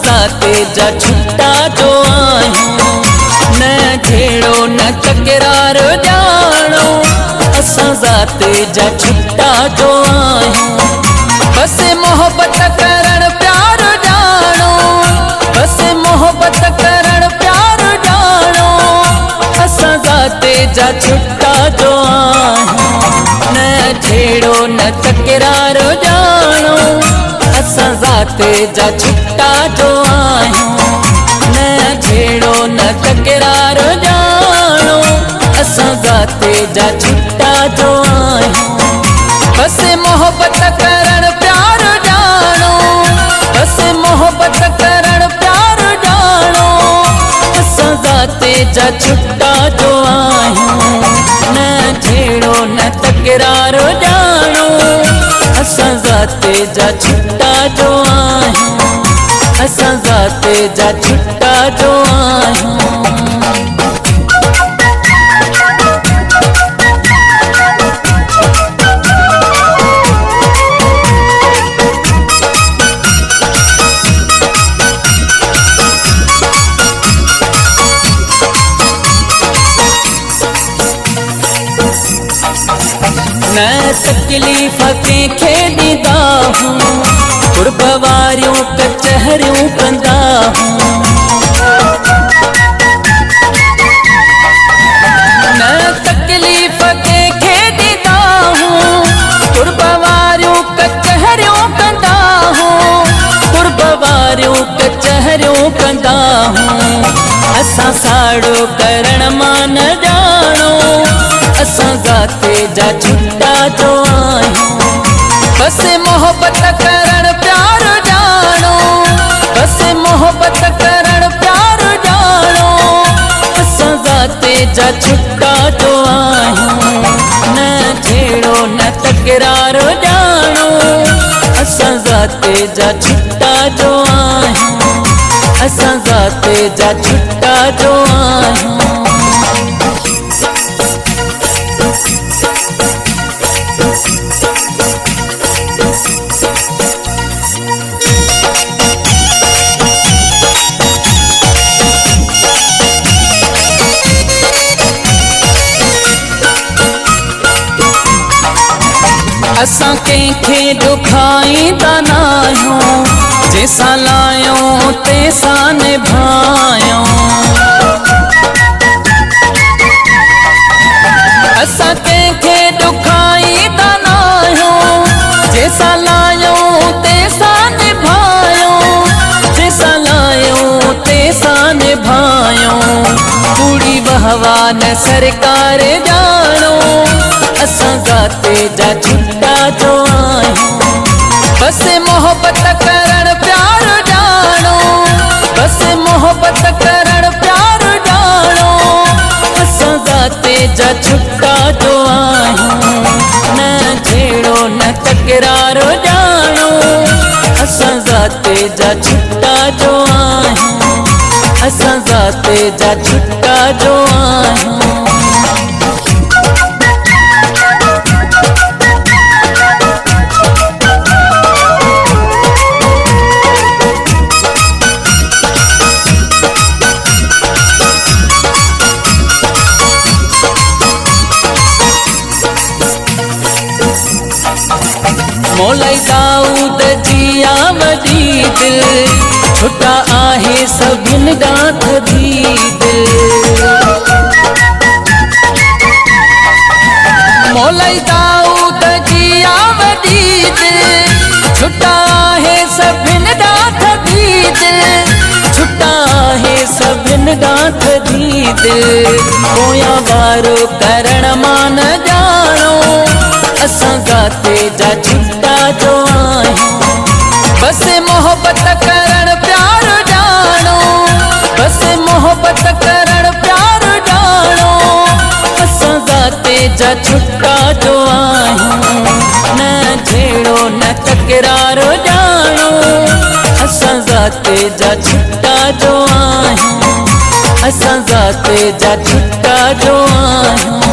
जाते जा छुट्टा जो आहियूं, न झेड़ो न तकरार जानो। असां जाते जा छुट्टा जो आहियूं, बस मोहब्बत करण प्यार जानो। बस मोहब्बत करण प्यार जानो। असां जाते जा छुट्टा जो आहियूं, न झेड़ो न तकरार जानो। असां जाते जा छुट्टा जो आहियूं, न झेड़ो न तकरार जानो। असां जाते जा छुट्टा जो आहियूं, बस मोहब्बत करण प्यार जानो। बस मोहब्बत करण प्यार जानो। असां जाते जा छुट्टा जो आहियूं, न झेड़ो न तकरार जानो। असां जाते जा छुट्टा जो आहियूं, असां जाते जा छुट्टा जो आहियूं। न तकलीफ़ कंहिंखे ॾींदा हूं, कुर्ब वारियूं कचहरियूं कंदा हूं। न तकलीफ़ कंहिंखे ॾींदा हूं, कुर्ब वारियूं कचहरियूं कंदा हूं। कुर्ब वारियूं कचहरियूं कंदा हूं। असां साड़ो करण मां न ॼाणो। असां जाते जा छुट्टा जो आहियूं, बस मोहब्बत करण प्यार जानो। बस मोहब्बत करण प्यार जानो। असां जाते जा छुट्टा जो आहियूं, न झेड़ो न तकरार जानो। असां जाते जा छुट्टा जो आहियूं, असां जाते जा छुट्टा जो आहियूं। असां कंहिंखे दुखाईंदा नाहियूं, जंहिंसां लायूं तंहिंसां निभायूं। असां कंहिंखे दुखाईंदा नाहियूं, जंहिंसां लायूं तंहिंसां निभायूं। जंहिंसां लायूं तंहिंसां निभायूं। कूड़ी बहवा न सरकार जानो। असां जाते जा छुट्टा जो आहियूं, बस मोहब्बत करण प्यार जानो। बस मोहब्बत करण प्यार जानो। असां जाते जा छुट्टा जो आहियूं, न झेड़ो न तकरार जानो। असां जाते जा छुट्टा जो आहियूं, असां जाते जा छुट्टा जो आहियूं। मौला दाऊद जी आमदी दिल, छुट्टा आहे सभिनि ॾांहुं थधी दिल। मौला दाऊद जी आमदी दिल, छुट्टा आहे सभिनि ॾांहुं थधी दिल। छुट्टा आहे सभिनि ॾांहुं थधी दिल। पोयां वारो करण मां न ॼाणो। असां जाते जा छुट्टा जो आहियूं, बस मोहब्बत करण प्यार जानो। बस मोहब्बत करण प्यार जानो। असां जाते जा छुट्टा जो आहियूं, न झेड़ो न तकरार जानो। असां जाते जा छुट्टा जो आहियूं, असां जाते जा छुट्टा जो आहियूं।